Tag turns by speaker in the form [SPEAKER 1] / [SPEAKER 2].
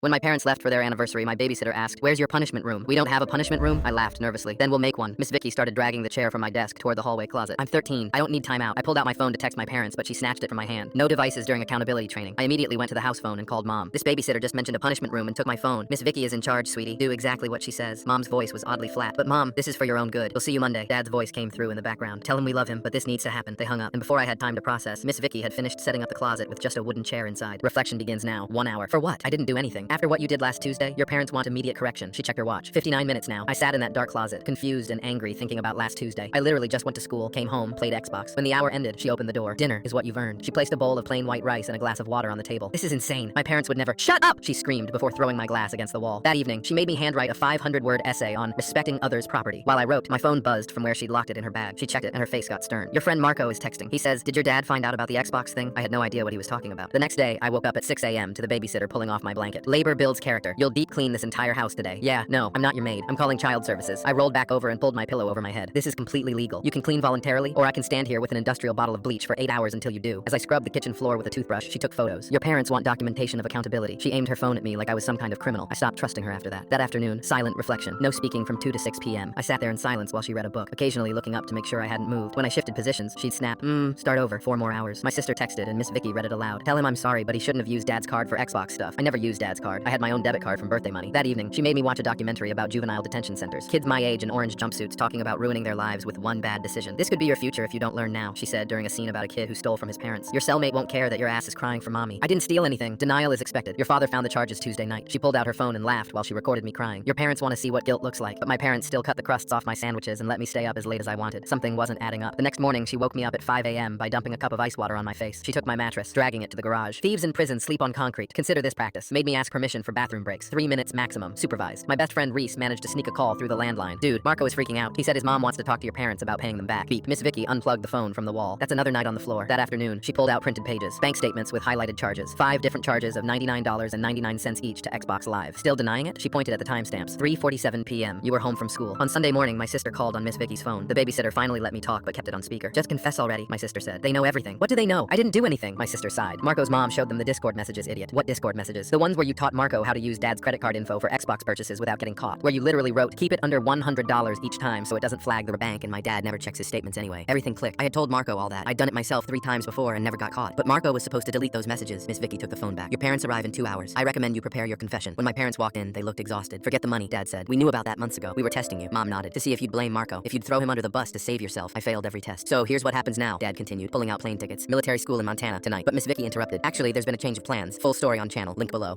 [SPEAKER 1] When my parents left for their anniversary, my babysitter asked, "Where's your punishment room?" "We don't have a punishment room," I laughed nervously. "Then we'll make one." Miss Vicky started dragging the chair from my desk toward the hallway closet. "I'm 13. I don't need time out." I pulled out my phone to text my parents, but she snatched it from my hand. No devices during accountability training. I immediately went to the house phone and called Mom. "This babysitter just mentioned a punishment room and took my phone. Miss Vicky is in charge, sweetie. Do exactly what she says." Mom's voice was oddly flat. "But Mom, this is for your own good. We'll see you Monday." Dad's voice came through in the background. "Tell him we love him, but this needs to happen." They hung up, and before I had time to process, Miss Vicky had finished setting up the closet with just a wooden chair inside. Reflection begins now. 1 hour. For what? I didn't do anything. After what you did last Tuesday, your parents want immediate correction. She checked her watch. 59 minutes now. I sat in that dark closet, confused and angry, thinking about last Tuesday. I literally just went to school, came home, played Xbox. When the hour ended, she opened the door. "Dinner is what you've earned." She placed a bowl of plain white rice and a glass of water on the table. "This is insane. My parents would never—" "Shut up!" she screamed before throwing my glass against the wall. That evening, she made me handwrite a 500-word essay on respecting others' property. While I wrote, my phone buzzed from where she'd locked it in her bag. She checked it and her face got stern. "Your friend Marco is texting. He says, 'Did your dad find out about the Xbox thing?'" I had no idea what he was talking about. The next day, I woke up at 6 a.m. to the babysitter pulling off my blanket. "Labor builds character. You'll deep clean this entire house today." "Yeah, no, I'm not your maid. I'm calling child services." I rolled back over and pulled my pillow over my head. "This is completely legal. You can clean voluntarily, or I can stand here with an industrial bottle of bleach for 8 hours until you do." As I scrubbed the kitchen floor with a toothbrush, she took photos. "Your parents want documentation of accountability." She aimed her phone at me like I was some kind of criminal. I stopped trusting her after that. That afternoon, silent reflection. No speaking from 2 to 6 p.m. I sat there in silence while she read a book, occasionally looking up to make sure I hadn't moved. When I shifted positions, she'd snap, "Start over, 4 more hours." My sister texted and Miss Vicky read it aloud. "Tell him I'm sorry, but he shouldn't have used Dad's card for Xbox stuff." I never used Dad's card. I had my own debit card from birthday money. That evening, she made me watch a documentary about juvenile detention centers. Kids my age in orange jumpsuits talking about ruining their lives with one bad decision. "This could be your future if you don't learn now," she said during a scene about a kid who stole from his parents. "Your cellmate won't care that your ass is crying for mommy." "I didn't steal anything. Denial is expected. Your father found the charges Tuesday night." She pulled out her phone and laughed while she recorded me crying. "Your parents want to see what guilt looks like." But my parents still cut the crusts off my sandwiches and let me stay up as late as I wanted. Something wasn't adding up. The next morning, she woke me up at 5 a.m. by dumping a cup of ice water on my face. She took my mattress, dragging it to the garage. "Thieves in prison sleep on concrete. Consider this practice." Made me ask permission for bathroom breaks. 3 minutes maximum. Supervised. My best friend Reese managed to sneak a call through the landline. "Dude, Marco is freaking out. He said his mom wants to talk to your parents about paying them back." Beep. Miss Vicky unplugged the phone from the wall. That's another night on the floor. That afternoon, she pulled out printed pages. Bank statements with highlighted charges. 5 different charges of $99.99 each to Xbox Live. Still denying it? She pointed at the timestamps. 3:47 p.m. You were home from school. On Sunday morning, my sister called on Miss Vicky's phone. The babysitter finally let me talk but kept it on speaker. "Just confess already," my sister said. "They know everything." "What do they know? I didn't do anything." My sister sighed. "Marco's mom showed them the Discord messages, idiot." "What Discord messages?" "The ones where you taught Marco how to use Dad's credit card info for Xbox purchases without getting caught. Where you literally wrote, 'Keep it under $100 each time so it doesn't flag the bank and my dad never checks his statements anyway.'" Everything clicked. I had told Marco all that. I'd done it myself 3 times before and never got caught. But Marco was supposed to delete those messages. Miss Vicky took the phone back. "Your parents arrive in 2 hours. I recommend you prepare your confession." When my parents walked in, they looked exhausted. "Forget the money," Dad said. "We knew about that months ago. We were testing you." Mom nodded. "To see if you'd blame Marco. If you'd throw him under the bus to save yourself." I failed every test. "So here's what happens now," Dad continued, pulling out plane tickets. "Military school in Montana tonight." But Miss Vicky interrupted. "Actually, there's been a change of plans. Full story on channel. Link below."